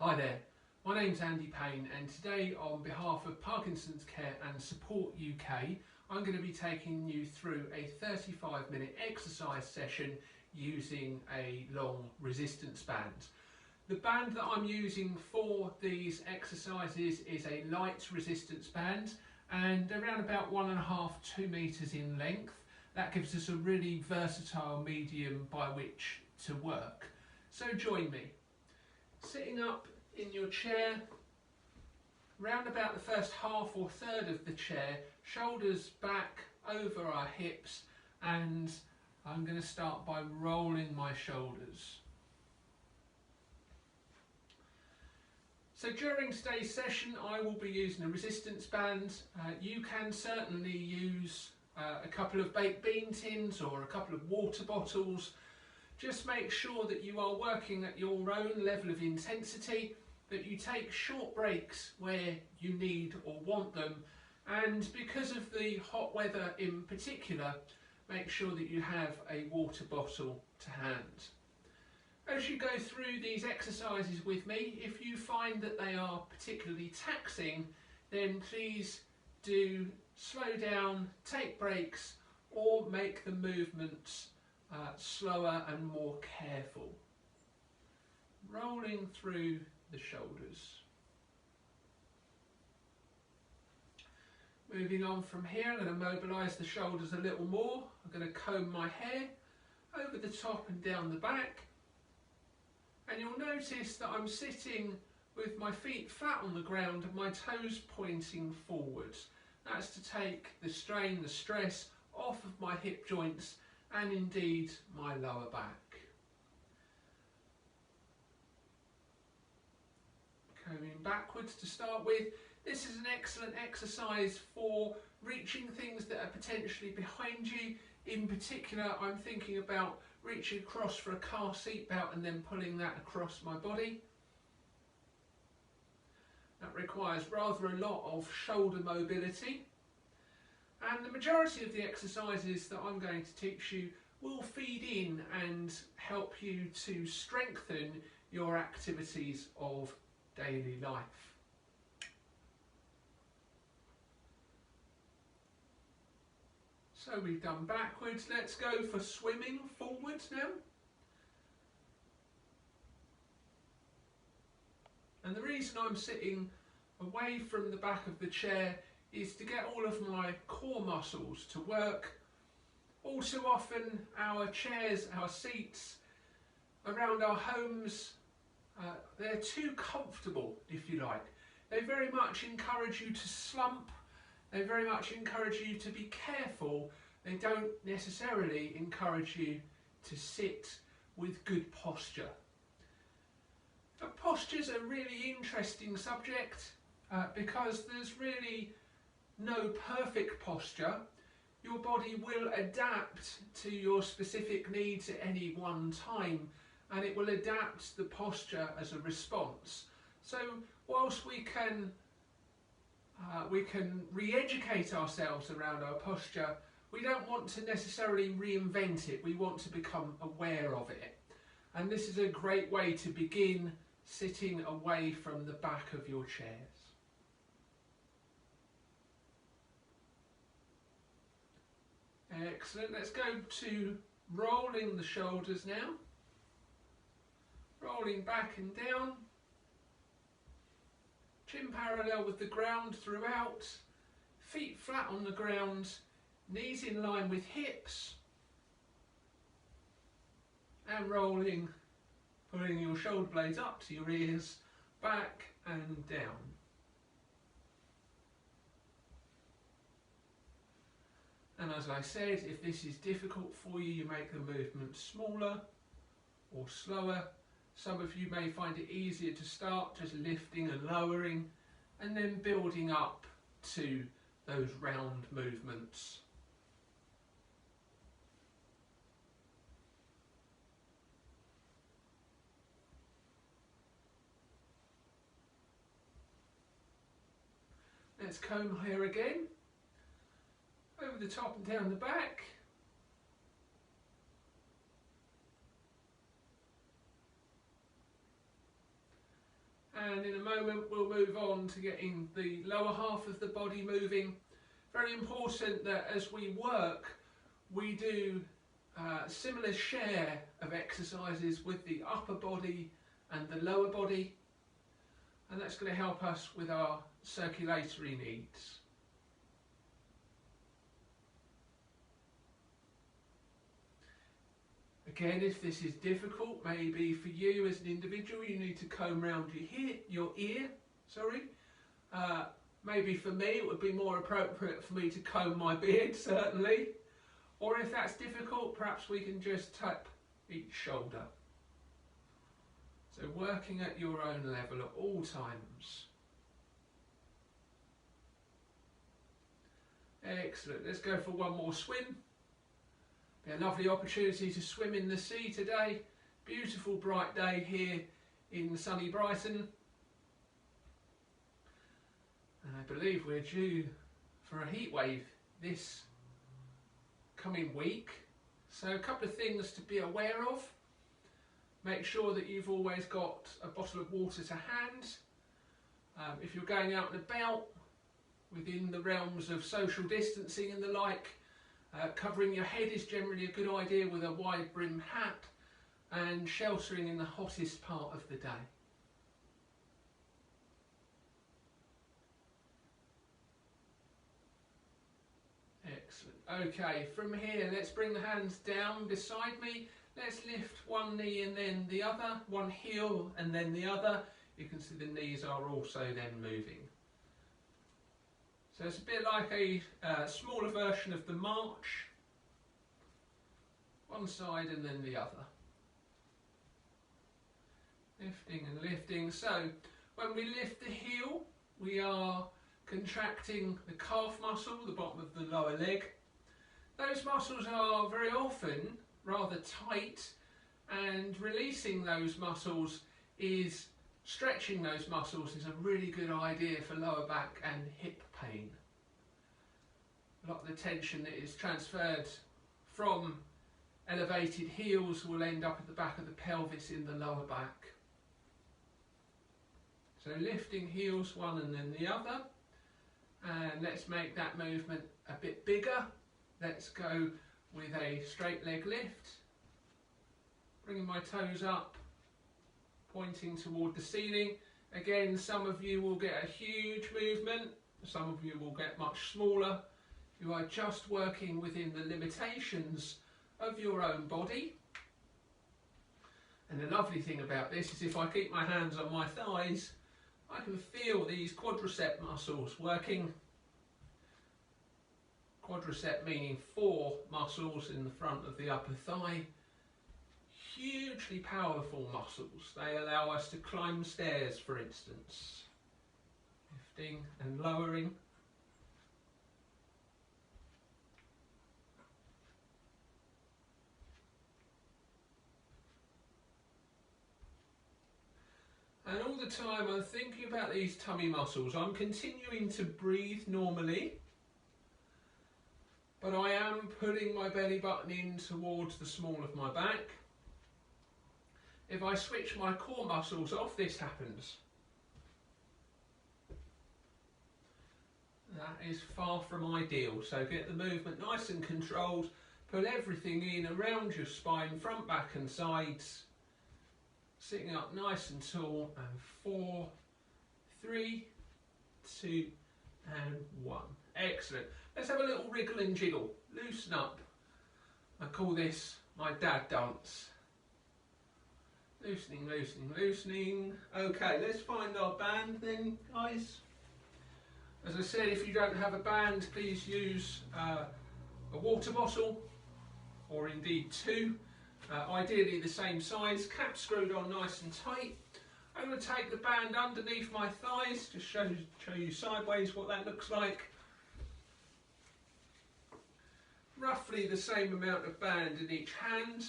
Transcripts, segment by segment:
Hi there, my name's Andy Payne, and today on behalf of Parkinson'S Care and Support UK I'm going to be taking you through a 35-minute exercise session using a long resistance band. The band that I'm using for these exercises is a light resistance band and around about 1.5–2 meters in length. That gives us a really versatile medium by which to work. So join me. Sitting up in your chair, round about the first half or third of the chair, shoulders back over our hips, and I'm going to start by rolling my shoulders. So during today's session I will be using a resistance band. You can certainly use a couple of baked bean tins or a couple of water bottles. Just make sure that you are working at your own level of intensity, that you take short breaks where you need or want them, and because of the hot weather in particular, make sure that you have a water bottle to hand. As you go through these exercises with me, if you find that they are particularly taxing, then please do slow down, take breaks, or make the movements slower and more careful. Rolling through the shoulders. Moving on from here, I'm going to mobilise the shoulders a little more. I'm going to comb my hair over the top and down the back. And you'll notice that I'm sitting with my feet flat on the ground and my toes pointing forwards. That's to take the strain, the stress off of my hip joints and indeed my lower back. Combing backwards to start with. This is an excellent exercise for reaching things that are potentially behind you. In particular, I'm thinking about reaching across for a car seat belt and then pulling that across my body. That requires rather a lot of shoulder mobility. And the majority of the exercises that I'm going to teach you will feed in and help you to strengthen your activities of daily life. So we've done backwards, let's go for swimming forwards now. And the reason I'm sitting away from the back of the chair is to get all of my core muscles to work. All too often our chairs, our seats around our homes, they're too comfortable, if you like. They very much encourage you to slump, they very much encourage you to be careful, they don't necessarily encourage you to sit with good posture. But posture's a really interesting subject because there's really no perfect posture. Your body will adapt to your specific needs at any one time, and it will adapt the posture as a response. So whilst we can re-educate ourselves around our posture, we don't want to necessarily reinvent it, we want to become aware of it. And this is a great way to begin, sitting away from the back of your chairs. Excellent, let's go to rolling the shoulders now. Rolling back and down. Chin parallel with the ground throughout. Feet flat on the ground. Knees in line with hips. And rolling, pulling your shoulder blades up to your ears, back and down. And as I said, if this is difficult for you, you make the movement smaller or slower. Some of you may find it easier to start just lifting and lowering and then building up to those round movements. Let's comb hair again. Over the top and down the back. and in a moment we'll move on to getting the lower half of the body moving. Very important that as we work we do similar share of exercises with the upper body and the lower body, and that's going to help us with our circulatory needs. Again, if this is difficult, maybe for you as an individual you need to comb round your ear. Maybe for me it would be more appropriate for me to comb my beard, certainly. Or if that's difficult, perhaps we can just tap each shoulder. So working at your own level at all times. Excellent. Let's go for one more swim. Be a lovely opportunity to swim in the sea today. Beautiful bright day here in sunny Brighton. And I believe we're due for a heat wave this coming week. So a couple of things to be aware of. Make sure that you've always got a bottle of water to hand. If you're going out and about within the realms of social distancing and the like, covering your head is generally a good idea with a wide brim hat, and sheltering in the hottest part of the day. Excellent. Okay, from here let's bring the hands down beside me. Let's lift one knee and then the other, one heel and then the other. You can see the knees are also then moving. So it's a bit like a smaller version of the march. One side and then the other. Lifting and lifting. So when we lift the heel, we are contracting the calf muscle, the bottom of the lower leg. Those muscles are very often rather tight, and releasing those muscles stretching those muscles is a really good idea for lower back and hip pain. A lot of the tension that is transferred from elevated heels will end up at the back of the pelvis in the lower back. So lifting heels one and then the other, and let's make that movement a bit bigger. Let's go with a straight leg lift, bringing my toes up, pointing toward the ceiling. Again, some of you will get a huge movement, some of you will get much smaller. You are just working within the limitations of your own body. And the lovely thing about this is if I keep my hands on my thighs, I can feel these quadricep muscles working. Quadricep meaning 4 muscles in the front of the upper thigh. Hugely powerful muscles. They allow us to climb stairs, for instance. Lifting and lowering. And all the time I'm thinking about these tummy muscles. I'm continuing to breathe normally, but I am putting my belly button in towards the small of my back. If I switch my core muscles off, this happens. That is far from ideal, so get the movement nice and controlled. Pull everything in around your spine, front, back and sides. Sitting up nice and tall, and 4, 3, 2 and 1. Excellent. Let's have a little wriggle and jiggle. Loosen up. I call this my dad dance. Loosening, loosening, loosening. Okay, let's find our band then, guys. As I said, if you don't have a band, please use a water bottle, or indeed 2. Ideally the same size, cap screwed on nice and tight. I'm going to take the band underneath my thighs, just show you sideways what that looks like. Roughly the same amount of band in each hand.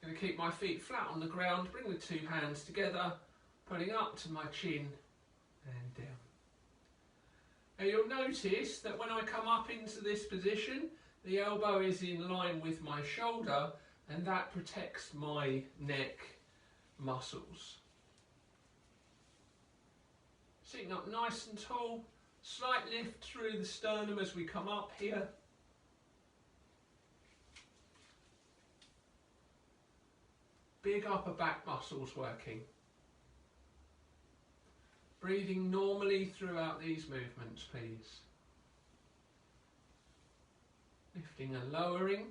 I'm going to keep my feet flat on the ground, bring the 2 hands together, putting up to my chin and down. Now you'll notice that when I come up into this position, the elbow is in line with my shoulder, and that protects my neck muscles. Sitting up nice and tall, slight lift through the sternum as we come up here. Big upper back muscles working. Breathing normally throughout these movements, please. Lifting and lowering.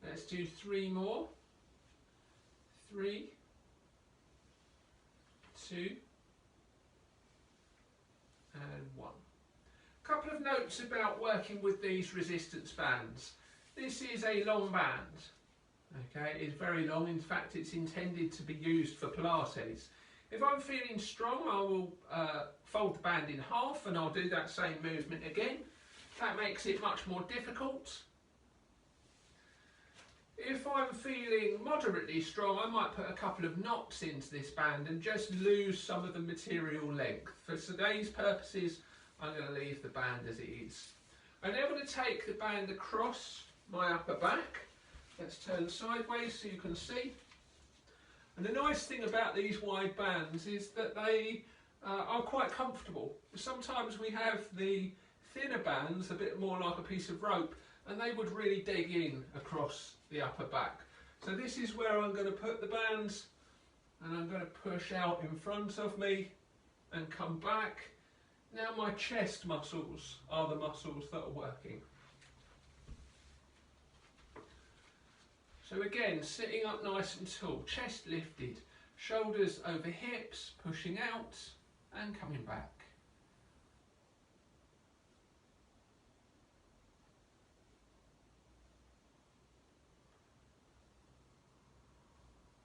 Let's do 3 more. 3, 2, and 1. A couple of notes about working with these resistance bands. This is a long band. Okay, it's very long. In fact, it's intended to be used for Pilates. If I'm feeling strong, I will fold the band in half and I'll do that same movement again. That makes it much more difficult. If I'm feeling moderately strong, I might put a couple of knots into this band and just lose some of the material length. For today's purposes, I'm going to leave the band as it is. I'm now going to take the band across my upper back. Let's turn sideways so you can see. And the nice thing about these wide bands is that they are quite comfortable. Sometimes we have the thinner bands, a bit more like a piece of rope, and they would really dig in across the upper back. So this is where I'm going to put the bands, and I'm going to push out in front of me and come back. Now my chest muscles are the muscles that are working. So again, sitting up nice and tall, chest lifted, shoulders over hips, pushing out and coming back.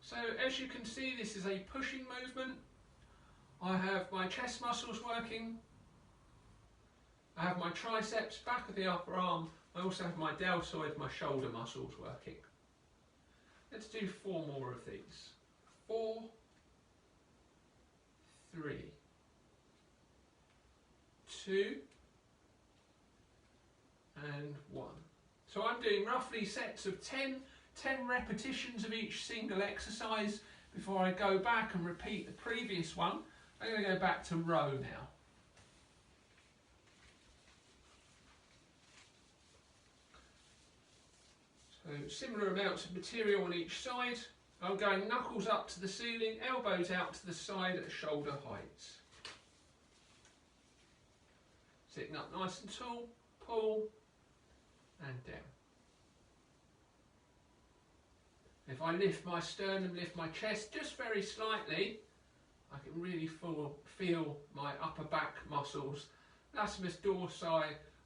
So as you can see, this is a pushing movement. I have my chest muscles working. I have my triceps, back of the upper arm. I also have my deltoid, my shoulder muscles working. Let's do 4 more of these. 4, 3, 2, and 1. So I'm doing roughly sets of 10 repetitions of each single exercise before I go back and repeat the previous one. I'm going to go back to row now. So similar amounts of material on each side. I'm going knuckles up to the ceiling, elbows out to the side at shoulder height. Sitting up nice and tall, pull and down. If I lift my sternum, lift my chest just very slightly, I can really feel my upper back muscles, latissimus dorsi,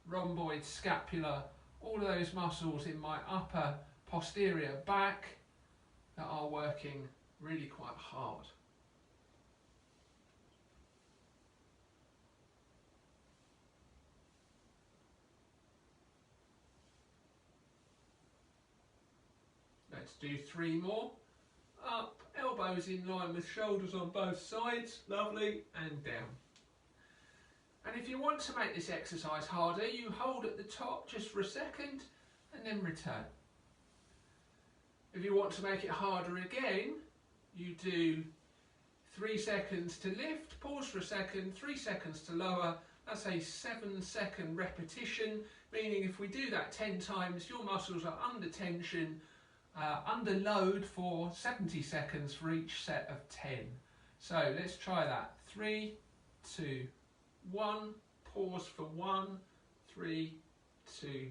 rhomboid, scapula, all of those muscles in my upper posterior back that are working really quite hard. Let's do 3 more. Up, elbows in line with shoulders on both sides, lovely, and down. And if you want to make this exercise harder, you hold at the top just for a second and then return. If you want to make it harder again, you do 3 seconds to lift, pause for a second, 3 seconds to lower. That's a 7-second repetition, meaning if we do that 10 times, your muscles are under tension, under load for 70 seconds for each set of 10. So let's try that. 3, 2, 1, pause for 1, 3, 2,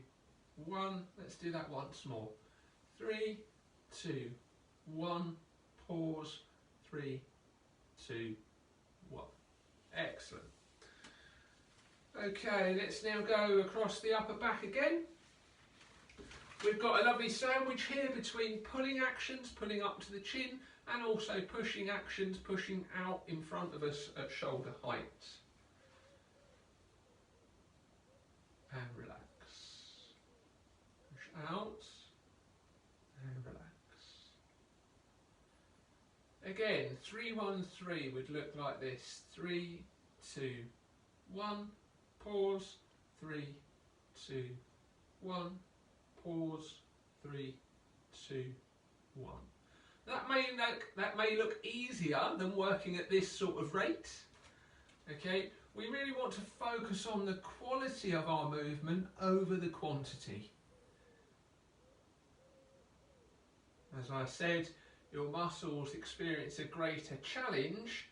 1. Let's do that once more. 3, 2, 1, pause, 3, 2, 1. Excellent. Okay, let's now go across the upper back again. We've got a lovely sandwich here between pulling actions, pulling up to the chin, and also pushing actions, pushing out in front of us at shoulder height. And relax. Push out and relax. Again, 3, 1, 3 would look like this. 3, 2, 1, pause, 3, 2, 1, pause, 3, 2, 1. That may look easier than working at this sort of rate. Okay, we really want to focus on the quality of our movement over the quantity. As I said, your muscles experience a greater challenge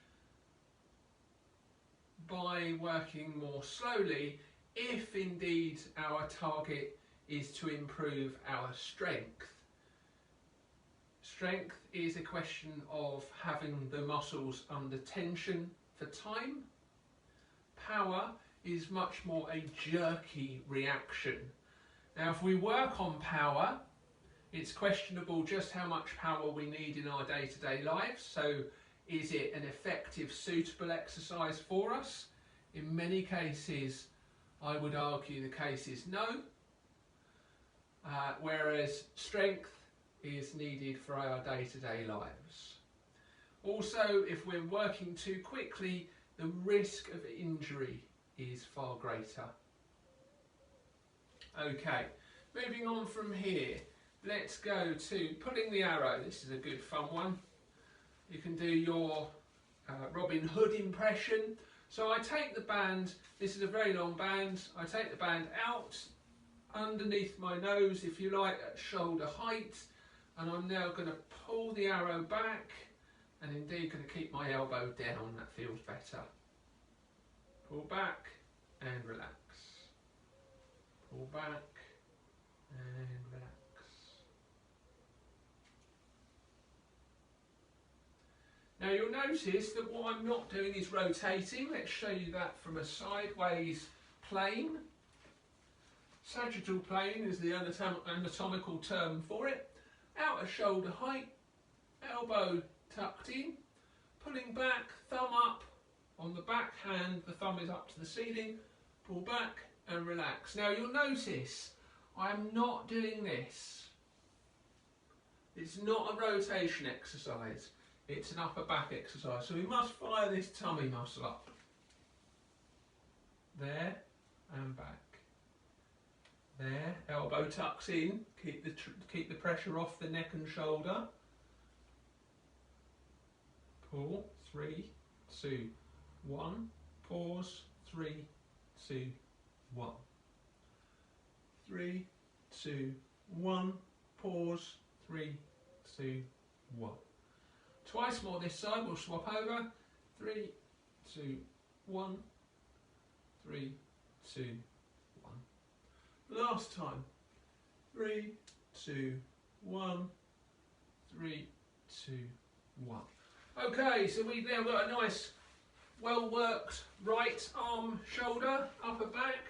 by working more slowly if indeed our target is to improve our strength. Strength is a question of having the muscles under tension for time. Power is much more a jerky reaction. Now, if we work on power, it's questionable just how much power we need in our day-to-day lives. So is it an effective, suitable exercise for us? In many cases, I would argue the case is no. Whereas strength is needed for our day-to-day lives. Also, if we're working too quickly, the risk of injury is far greater. Okay, moving on from here, let's go to pulling the arrow. This is a good fun one. You can do your Robin Hood impression. So I take the band, this is a very long band, I take the band out underneath my nose, if you like, at shoulder height, and I'm now going to pull the arrow back, and indeed going to keep my elbow down. That feels better. Pull back and relax. Pull back and relax. Now you'll notice that what I'm not doing is rotating. Let's show you that from a sideways plane. Sagittal plane is the anatomical term for it. Out at shoulder height, elbow tucked in, pulling back, thumb up on the back hand, the thumb is up to the ceiling, pull back and relax. Now you'll notice I'm not doing this. It's not a rotation exercise, it's an upper back exercise. So we must fire this tummy muscle up. There and back. There, elbow tucks in, keep the pressure off the neck and shoulder. Pull, 3, 2, 1, pause, 3, 2, 1. 3, 2, 1, pause, 3, 2, 1. Twice more this side, we'll swap over. 3, 2, 1, 3, 2, 1. Last time. 3, 2, 1, 3, 2, 1. Okay, so we've now got a nice, well-worked right arm, shoulder, upper back.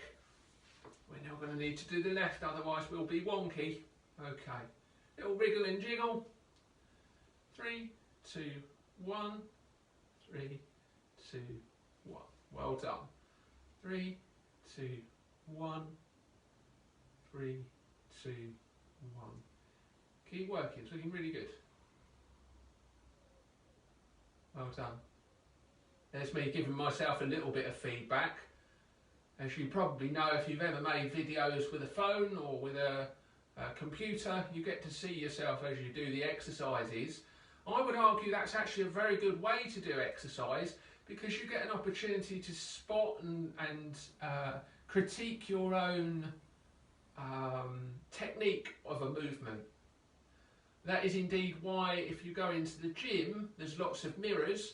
We're now going to need to do the left, otherwise we'll be wonky. Okay, little wriggle and jiggle. 3, 2, 1, 3, 2, 1. Well done. 3, 2, 1, 3, 2, 1. Keep working, it's looking really good. Well done. There's me giving myself a little bit of feedback. As you probably know, if you've ever made videos with a phone or with a computer, you get to see yourself as you do the exercises. I would argue that's actually a very good way to do exercise, because you get an opportunity to spot and critique your own technique of a movement. That is indeed why, if you go into the gym, there's lots of mirrors.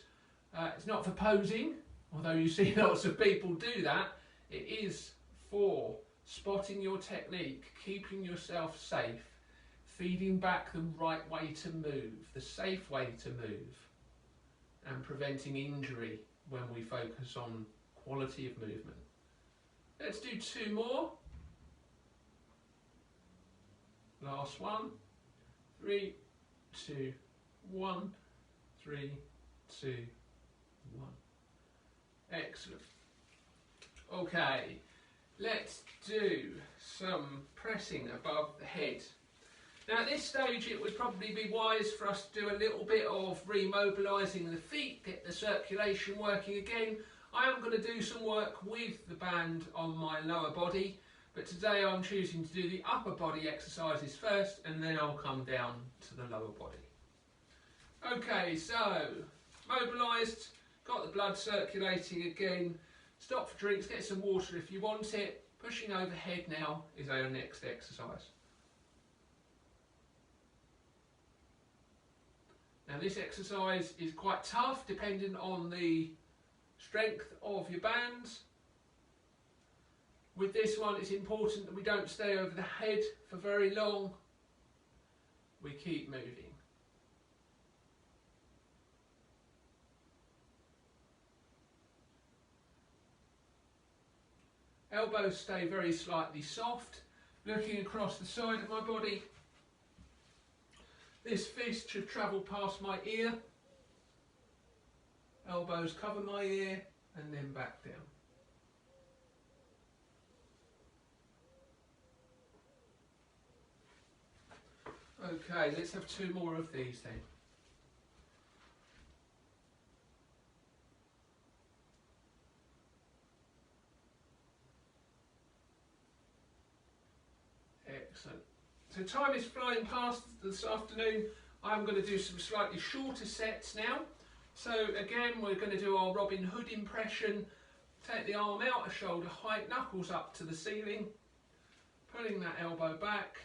It's not for posing, although you see lots of people do that. It is for spotting your technique, keeping yourself safe, feeding back the right way to move, the safe way to move, and preventing injury when we focus on quality of movement. Let's do 2 more. Last one. 3, 2, 1, 3, 2, 1. Excellent. Okay, let's do some pressing above the head. Now at this stage it would probably be wise for us to do a little bit of remobilising the feet, get the circulation working again. I am going to do some work with the band on my lower body, but today I'm choosing to do the upper body exercises first, and then I'll come down to the lower body. Okay, so mobilised, got the blood circulating again. Stop for drinks, get some water if you want it. Pushing overhead now is our next exercise. Now this exercise is quite tough depending on the strength of your bands. With this one it's important that we don't stay over the head for very long. We keep moving. Elbows stay very slightly soft, looking across the side of my body. This fist should travel past my ear. Elbows cover my ear and then back down. Okay, let's have 2 more of these then. Excellent. So time is flying past this afternoon. I'm going to do some slightly shorter sets now. So again, we're going to do our Robin Hood impression. Take the arm out at shoulder height, knuckles up to the ceiling, pulling that elbow back,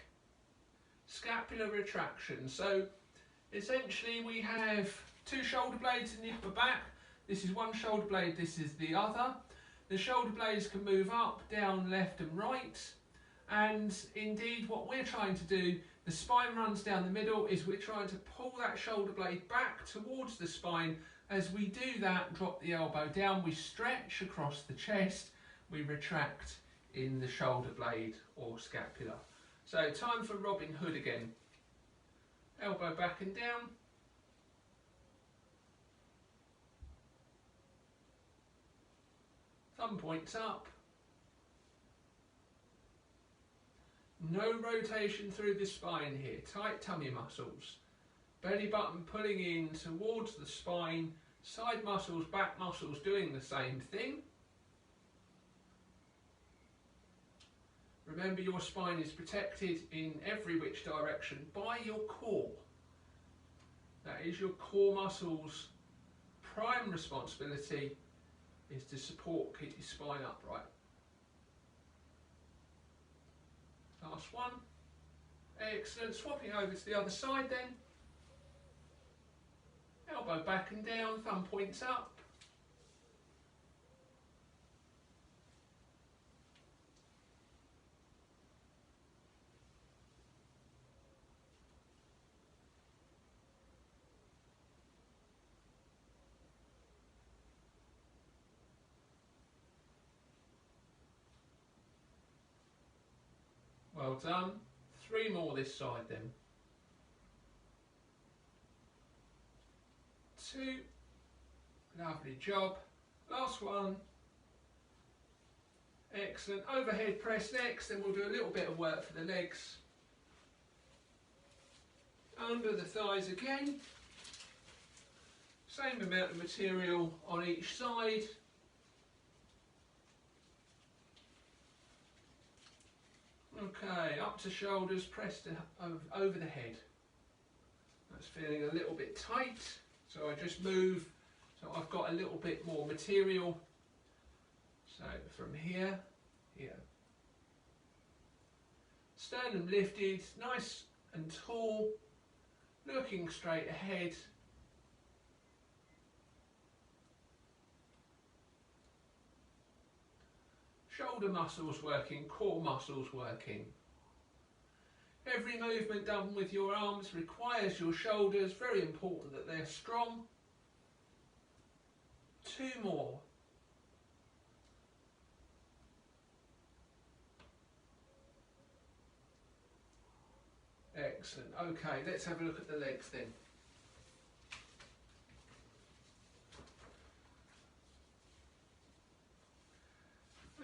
scapular retraction. So essentially we have 2 shoulder blades in the upper back. This is one shoulder blade, this is the other. The shoulder blades can move up, down, left and right. And indeed what we're trying to do, the spine runs down the middle, is we're trying to pull that shoulder blade back towards the spine. As we do that, drop the elbow down, we stretch across the chest, we retract in the shoulder blade or scapula. So time for Robin Hood again. Elbow back and down. Thumb points up. No rotation through the spine here, tight tummy muscles. Belly button pulling in towards the spine, side muscles, back muscles doing the same thing. Remember your spine is protected in every which direction by your core. That is your core muscles' prime responsibility is to support, keep your spine upright. Last one. Excellent. Swapping over to the other side then. Elbow back and down, thumb points up. Well done. 3 more this side then. 2. Lovely job. Last one. Excellent. Overhead press next, then we'll do a little bit of work for the legs. Under the thighs again. Same amount of material on each side. Okay, up to shoulders, pressed over the head. That's feeling a little bit tight, so I just move, so I've got a little bit more material. So from here, here. Sternum lifted, nice and tall, looking straight ahead. Shoulder muscles working, core muscles working. Every movement done with your arms requires your shoulders, very important that they're strong. 2 more. Excellent. Okay, let's have a look at the legs then.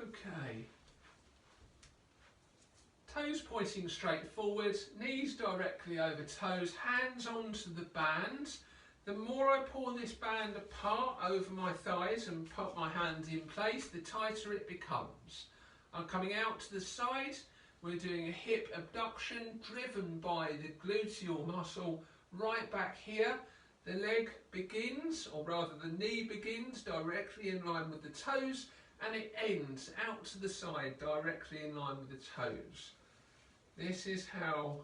Okay. Toes pointing straight forward, knees directly over toes, hands onto the bands. The more I pull this band apart over my thighs and put my hands in place, the tighter it becomes. I'm coming out to the side. We're doing a hip abduction driven by the gluteal muscle right back here. The leg begins, or rather the knee begins, directly in line with the toes, and it ends out to the side, directly in line with the toes. This is how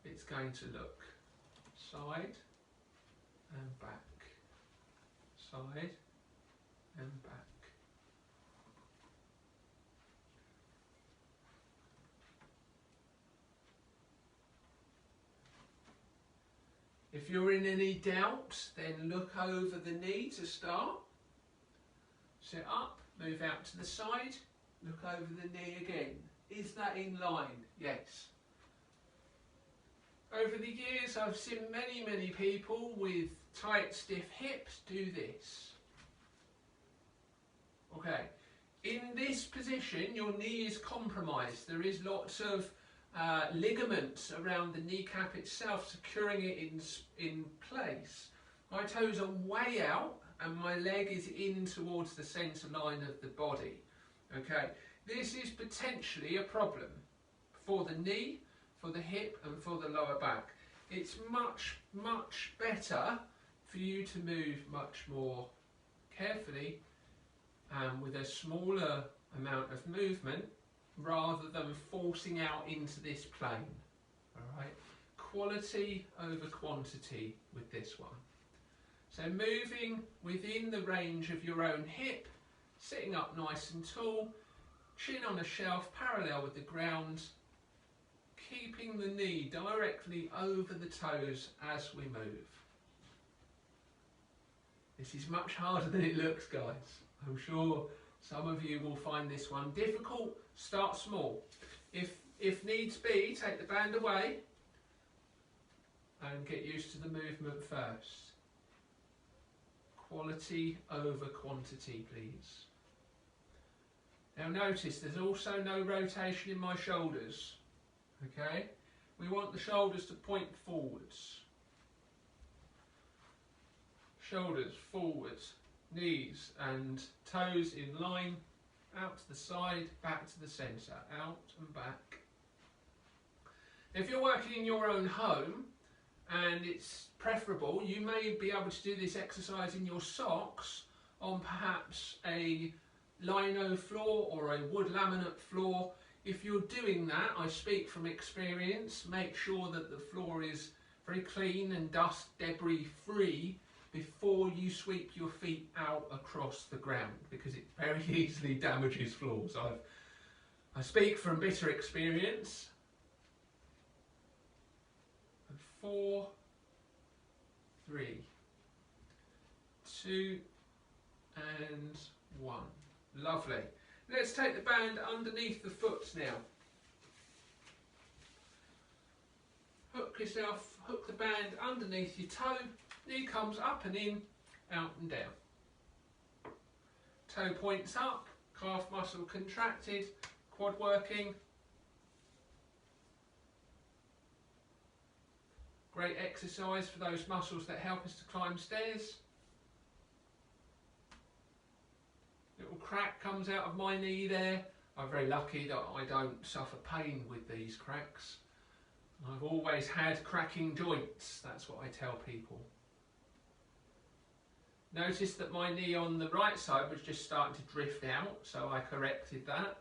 it's going to look. Side and back. Side and back. If you're in any doubt, then look over the knee to start. Sit up, move out to the side, look over the knee again. Is that in line? Yes. Over the years, I've seen many people with tight, stiff hips do this. Okay, in this position, your knee is compromised. There is lots of ligaments around the kneecap itself, securing it in place. My toes are way out and my leg is in towards the centre line of the body. Okay, this is potentially a problem for the knee, for the hip and for the lower back. It's much better for you to move much more carefully and with a smaller amount of movement, rather than forcing out into this plane. Alright, quality over quantity with this one. So moving within the range of your own hip, sitting up nice and tall, chin on a shelf parallel with the ground, keeping the knee directly over the toes as we move. This is much harder than it looks, guys. I'm sure some of you will find this one difficult. Start small. If needs be, take the band away and get used to the movement first. Quality over quantity, please. Now notice there's also no rotation in my shoulders. Okay? We want the shoulders to point forwards. Shoulders forwards, knees and toes in line, out to the side, back to the centre, out and back. If you're working in your own home and it's preferable, you may be able to do this exercise in your socks on perhaps a lino floor or a wood laminate floor. If you're doing that, I speak from experience, make sure that the floor is very clean and dust debris free before you sweep your feet out across the ground, because it very easily damages floors. I speak from bitter experience. 4, 3, 2 and 1. Lovely. Let's take the band underneath the foot now. Hook yourself, hook the band underneath your toe. Knee comes up and in, out and down. Toe points up, calf muscle contracted, quad working. Great exercise for those muscles that help us to climb stairs. Little crack comes out of my knee there. I'm very lucky that I don't suffer pain with these cracks. I've always had cracking joints, that's what I tell people. Notice that my knee on the right side was just starting to drift out, so I corrected that.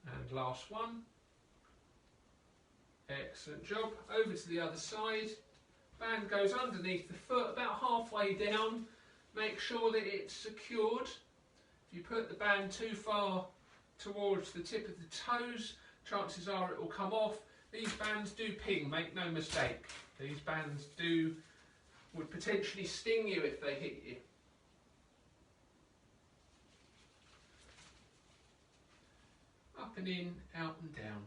And last one. Excellent job. Over to the other side. Band goes underneath the foot, about halfway down. Make sure that it's secured. If you put the band too far towards the tip of the toes, chances are it will come off. These bands do ping, make no mistake. These bands would potentially sting you if they hit you. Up and in, out and down.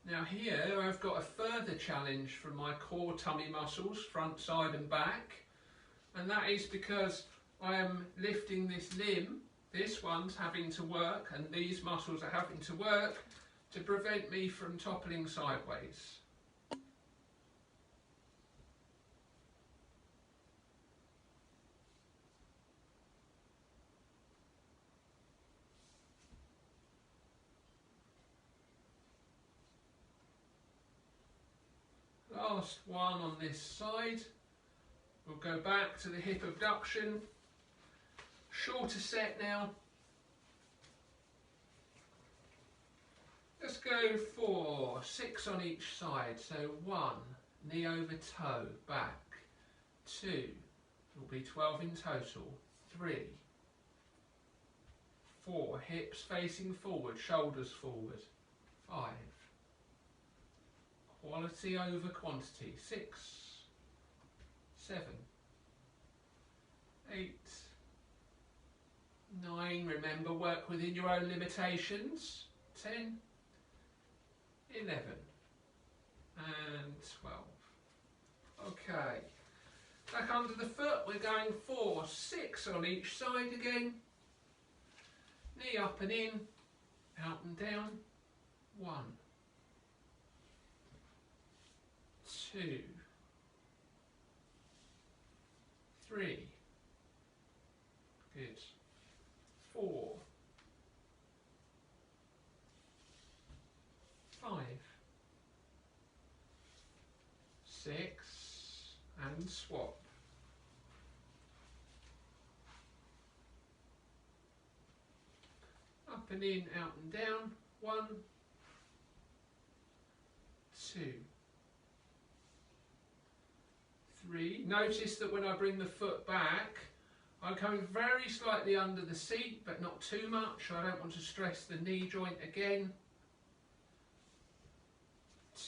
Now here I've got a further challenge from my core tummy muscles, front, side and back, and that is because I am lifting this limb. This one's having to work and these muscles are having to work to prevent me from toppling sideways. last one on this side. We'll go back to the hip abduction. Shorter set now. Let's go for 6 on each side. So 1, knee over toe, back. 2, will be 12 in total. 3, 4, hips facing forward, shoulders forward. 5, quality over quantity. 6, 7, 8, 9, remember work within your own limitations. 10, 11 and 12. Okay, back under the foot, we're going for 6 on each side again. Knee up and in, out and down. 1, 2, 3, good, 4, 5, 6, and swap. Up and in, out and down. 1, 2, 3. Notice that when I bring the foot back, I'm coming very slightly under the seat, but not too much. I don't want to stress the knee joint again.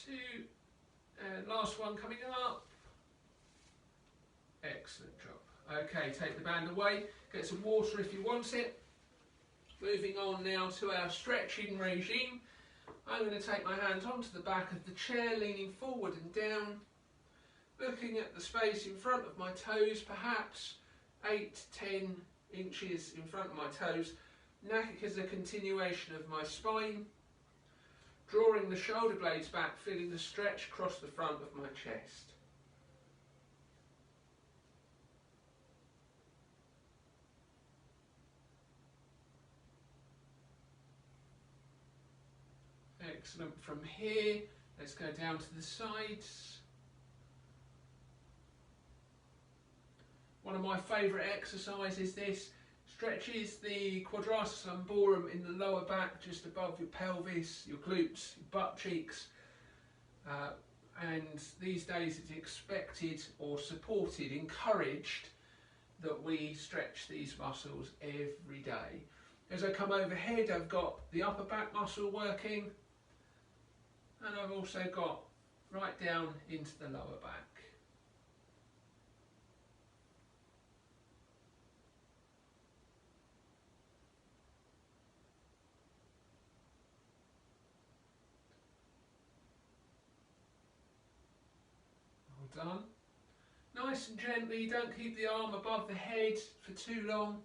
2, and last one coming up. Excellent job. Okay, take the band away, get some water if you want it. Moving on now to our stretching regime. I'm going to take my hands onto the back of the chair, leaning forward and down, looking at the space in front of my toes, perhaps 8, 10 inches in front of my toes. Neck is a continuation of my spine. Drawing the shoulder blades back, feeling the stretch across the front of my chest. Excellent. From here, let's go down to the sides. One of my favourite exercises, this stretches the quadratus lumborum in the lower back, just above your pelvis, your glutes, your butt cheeks. And these days it's expected or supported, encouraged, that we stretch these muscles every day. As I come overhead, I've got the upper back muscle working, and I've also got right down into the lower back. Well done. Nice and gently, don't keep the arm above the head for too long.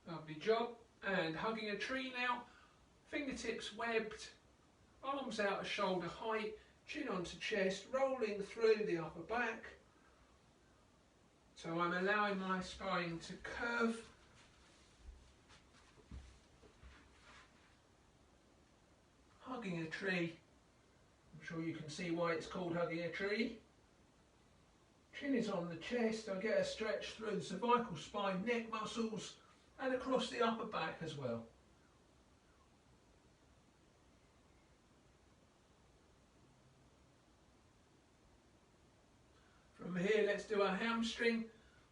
Lovely job. And hugging a tree now, fingertips webbed, arms out at shoulder height, chin onto chest, rolling through the upper back. So I'm allowing my spine to curve. Hugging a tree. I'm sure you can see why it's called hugging a tree. Chin is on the chest. I get a stretch through the cervical spine, neck muscles, and across the upper back as well. From here, let's do our hamstring.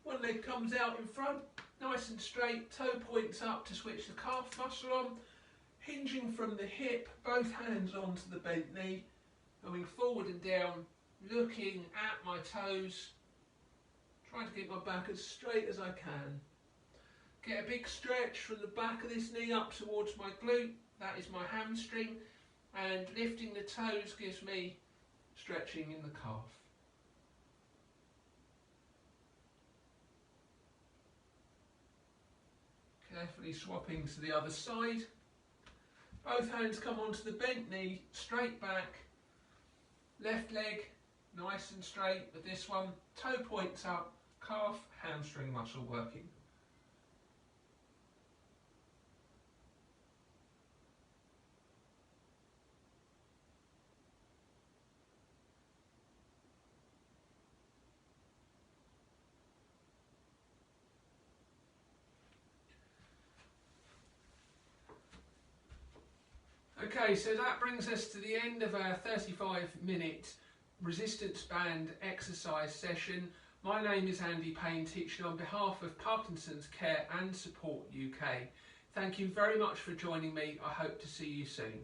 One leg comes out in front, nice and straight, toe points up to switch the calf muscle on, hinging from the hip, both hands onto the bent knee, going forward and down, looking at my toes, trying to keep my back as straight as I can. Get a big stretch from the back of this knee up towards my glute, that is my hamstring, and lifting the toes gives me stretching in the calf. Carefully swapping to the other side. Both hands come onto the bent knee, straight back. Left leg nice and straight with this one. Toe points up, calf hamstring muscle working. Okay, so that brings us to the end of our 35-minute resistance band exercise session. My name is Andy Payne, teaching on behalf of Parkinson's Care and Support UK. Thank you very much for joining me. I hope to see you soon.